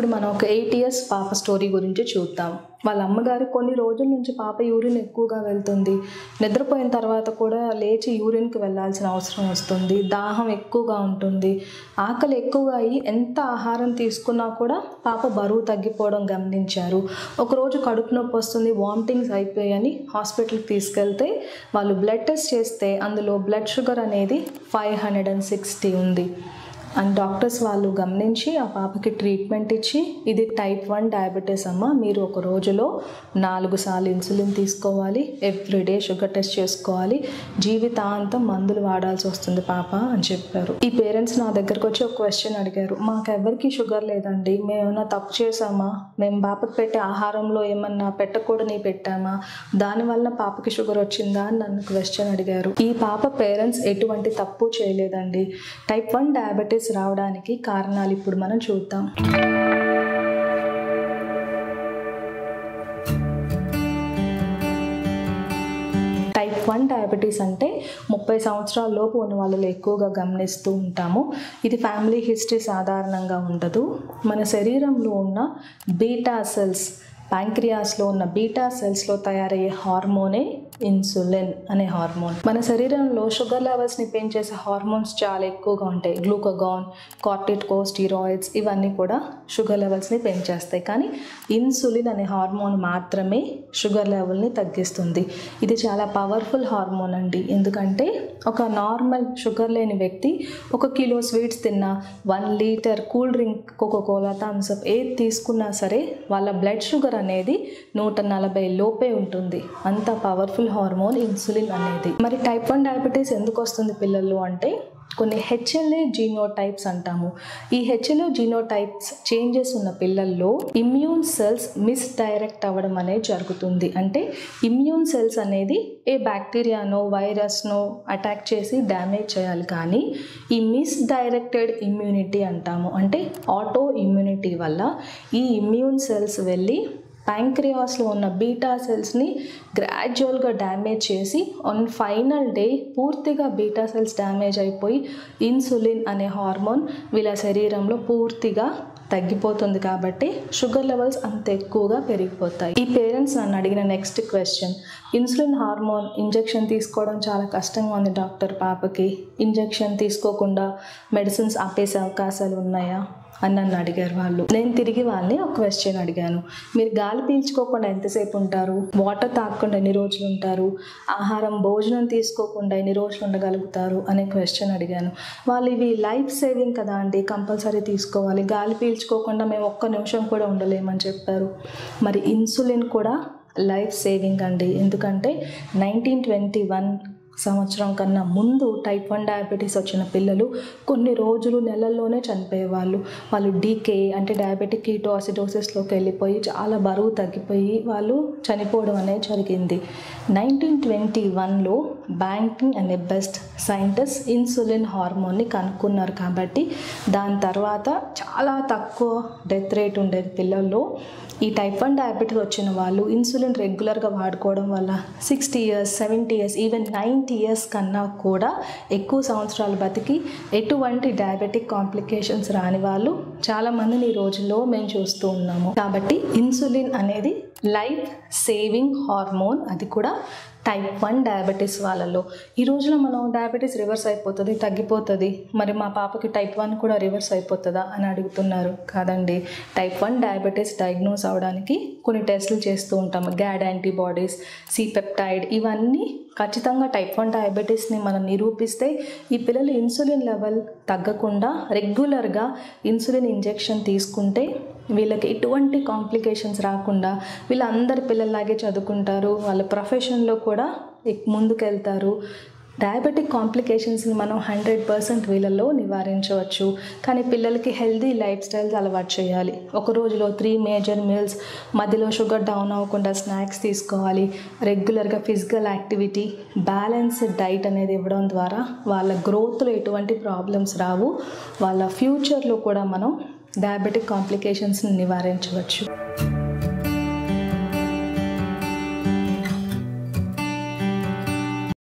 ఇప్పుడు మనం ఒక 8 ఇయర్స్ పాప స్టోరీ గురించి చూద్దాం. వాళ్ళ అమ్మగారు కొన్ని రోజుల నుంచి పాప యూరిన్ ఎక్కువగా వెళ్తుంది. నిద్రపోయిన తర్వాత కూడా లేచి యూరిన్కి వెళ్ళాల్సిన అవసరం వస్తుంది. దాహం ఎక్కువగా ఉంటుంది. ఆకలి ఎక్కువగా అయ్యి ఎంత ఆహారం తీసుకున్నా కూడా పాప బరువు తగ్గిపోవడం గమనించారు. ఒకరోజు కడుపు నొప్పి వస్తుంది, వామిటింగ్స్ అయిపోయాయని హాస్పిటల్కి తీసుకెళ్తే వాళ్ళు బ్లడ్ టెస్ట్ చేస్తే అందులో బ్లడ్ షుగర్ అనేది 560 ఉంది. అండ్ డాక్టర్స్ వాళ్ళు గమనించి ఆ పాపకి ట్రీట్మెంట్ ఇచ్చి ఇది టైప్ 1 డయాబెటీస్ అమ్మ, మీరు ఒక రోజులో 4 సార్లు ఇన్సులిన్ తీసుకోవాలి, ఎవ్రీడే షుగర్ టెస్ట్ చేసుకోవాలి, జీవితాంతం మందులు వాడాల్సి వస్తుంది పాప అని చెప్పారు. ఈ పేరెంట్స్ నా దగ్గరకు వచ్చి ఒక క్వశ్చన్ అడిగారు, మాకెవ్వరికి షుగర్ లేదండి, మేము ఏమైనా తప్పు చేసామా, మేము పాపకు పెట్టే ఆహారంలో ఏమన్నా పెట్టకూడని పెట్టామా, దానివల్ల పాపకి షుగర్ వచ్చిందా అని నన్ను క్వశ్చన్ అడిగారు. ఈ పాప పేరెంట్స్ ఎటువంటి తప్పు చేయలేదండి. టైప్ 1 డయాబెటీస్ రావడానికి కారణాలు ఇప్పుడు మనం చూద్దాం. టైప్ 1 డయాబెటీస్ అంటే 30 సంవత్సరాల లోపు ఉన్న వాళ్ళలో ఎక్కువగా గమనిస్తూ ఉంటాము. ఇది ఫ్యామిలీ హిస్టరీ సాధారణంగా ఉండదు. మన శరీరంలో ఉన్న బీటా సెల్స్, ప్యాంక్రియాస్లో ఉన్న బీటా సెల్స్లో తయారయ్యే హార్మోనే ఇన్సులిన్ అనే హార్మోన్. మన శరీరంలో షుగర్ లెవెల్స్ని పెంచేసే హార్మోన్స్ చాలా ఎక్కువగా ఉంటాయి. గ్లూకగాన్, కార్టికోస్టిరాయిడ్స్ ఇవన్నీ కూడా షుగర్ లెవెల్స్ని పెంచేస్తాయి. కానీ ఇన్సులిన్ అనే హార్మోన్ మాత్రమే షుగర్ లెవెల్ని తగ్గిస్తుంది. ఇది చాలా పవర్ఫుల్ హార్మోన్ అండి. ఎందుకంటే ఒక నార్మల్ షుగర్ లేని వ్యక్తి 1 కిలో స్వీట్స్ తిన్నా, 1 litre cool drink, Coca Cola, Thums Up ఏది తీసుకున్నా సరే వాళ్ళ బ్లడ్ షుగర్ అనేది 140 లోపే ఉంటుంది. అంత పవర్ఫుల్ హార్మోన్ ఇన్సులిన్ అనేది. మరి టైప్ 1 డయాబెటీస్ ఎందుకు వస్తుంది పిల్లల్లో అంటే కొన్ని హెచ్ఎల్ఏ జీనోటైప్స్ అంటాము. ఈ హెచ్ఎల్ఏ జీనోటైప్స్ చేంజెస్ ఉన్న పిల్లల్లో ఇమ్యూన్ సెల్స్ మిస్డైరెక్ట్ అవ్వడం అనేది జరుగుతుంది. అంటే ఇమ్యూన్ సెల్స్ అనేది ఏ బ్యాక్టీరియానో వైరస్నో అటాక్ చేసి డ్యామేజ్ చేయాలి, కానీ ఈ మిస్డైరెక్టెడ్ ఇమ్యూనిటీ అంటాము. అంటే ఆటో ఇమ్యూనిటీ వల్ల ఈ ఇమ్యూన్ సెల్స్ వెళ్ళి ప్యాంక్రియాస్లో ఉన్న బీటా సెల్స్ని గ్రాడ్యువల్గా డ్యామేజ్ చేసి ఆన్ ఫైనల్ డే పూర్తిగా బీటా సెల్స్ డ్యామేజ్ అయిపోయి ఇన్సులిన్ అనే హార్మోన్ వీళ్ళ శరీరంలో పూర్తిగా తగ్గిపోతుంది. కాబట్టి షుగర్ లెవెల్స్ అంత ఎక్కువగా పెరిగిపోతాయి. ఈ పేరెంట్స్ నన్ను అడిగిన next question, insulin hormone injection తీసుకోవడం చాలా కష్టంగా ఉంది డాక్టర్, పాపకి ఇంజెక్షన్ తీసుకోకుండా మెడిసిన్స్ ఆపేసే అవకాశాలు ఉన్నాయా అని నన్ను అడిగారు వాళ్ళు. నేను తిరిగి వాళ్ళని ఒక క్వశ్చన్ అడిగాను, మీరు గాలి పీల్చుకోకుండా ఎంతసేపు ఉంటారు, వాటర్ తాగకుండా ఎన్ని రోజులు ఉంటారు, ఆహారం భోజనం తీసుకోకుండా ఎన్ని రోజులు ఉండగలుగుతారు అనే క్వశ్చన్ అడిగాను. వాళ్ళు ఇవి లైఫ్ సేవింగ్ కదా అండి, కంపల్సరీ తీసుకోవాలి, గాలి పీల్చుకోకుండా మేము 1 నిమిషం కూడా ఉండలేమని చెప్పారు. మరి ఇన్సులిన్ కూడా లైఫ్ సేవింగ్ అండి. ఎందుకంటే 1921 సంవత్సరం కన్నా ముందు టైప్ 1 డయాబెటీస్ వచ్చిన పిల్లలు కొన్ని రోజులు నెలల్లోనే చనిపోయేవాళ్ళు. వాళ్ళు డీకే అంటే డయాబెటిక్ కీటోసిడోసిస్లోకి వెళ్ళిపోయి చాలా బరువు తగ్గిపోయి వాళ్ళు చనిపోవడం అనేది జరిగింది. 1921లో బ్యాంకింగ్ అనే బెస్ట్ సైంటిస్ట్ ఇన్సులిన్ హార్మోన్ని కనుక్కున్నారు. కాబట్టి దాని తర్వాత చాలా తక్కువ డెత్ రేట్ ఉండేది పిల్లల్లో. ఈ టైప్ 1 డయాబెటీస్ వచ్చిన వాళ్ళు ఇన్సులిన్ రెగ్యులర్గా వాడుకోవడం వల్ల 60 ఇయర్స్, 70 ఇయర్స్, ఈవెన్ 90 ఇయర్స్ కన్నా కూడా ఎక్కువ సంవత్సరాలు బతికి ఎటువంటి డయాబెటిక్ కాంప్లికేషన్స్ రాని వాళ్ళు చాలామందిని ఈ రోజుల్లో మేము చూస్తూ ఉన్నాము. కాబట్టి ఇన్సులిన్ అనేది లైఫ్ సేవింగ్ హార్మోన్, అది కూడా టైప్ 1 డయాబెటీస్ వాళ్ళలో. ఈ రోజున మనం డయాబెటీస్ రివర్స్ అయిపోతుంది, తగ్గిపోతుంది, మరి మా పాపకి టైప్ 1 కూడా రివర్స్ అయిపోతుందా అని అడుగుతున్నారు. కాదండి, టైప్ 1 డయాబెటీస్ డయాగ్నోస్ అవడానికి కొన్ని టెస్టులు చేస్తూ ఉంటాము. గ్యాడ్ యాంటీబాడీస్, సి పెప్టైడ్, ఇవన్నీ ఖచ్చితంగా టైప్ 1 డయాబెటీస్ని మనం నిరూపిస్తే ఈ పిల్లలు ఇన్సులిన్ లెవెల్ తగ్గకుండా రెగ్యులర్గా ఇన్సులిన్ ఇంజెక్షన్ తీసుకుంటే వీళ్ళకి ఎటువంటి కాంప్లికేషన్స్ రాకుండా వీళ్ళందరి పిల్లల్లాగే చదువుకుంటారు, వాళ్ళ ప్రొఫెషన్లో కూడా ముందుకెళ్తారు. డయాబెటిక్ కాంప్లికేషన్స్ని మనం 100% వీళ్ళలో నివారించవచ్చు. కానీ పిల్లలకి హెల్దీ లైఫ్ స్టైల్స్ అలవాటు చేయాలి. ఒక రోజులో 3 మేజర్ మీల్స్, మధ్యలో షుగర్ డౌన్ అవ్వకుండా స్నాక్స్ తీసుకోవాలి, రెగ్యులర్గా ఫిజికల్ యాక్టివిటీ, బ్యాలెన్స్డ్ డైట్ అనేది ఇవ్వడం ద్వారా వాళ్ళ గ్రోత్లో ఎటువంటి ప్రాబ్లమ్స్ రావు. వాళ్ళ ఫ్యూచర్లో కూడా మనం డయాబెటిక్ కాంప్లికేషన్స్ని నివారించవచ్చు.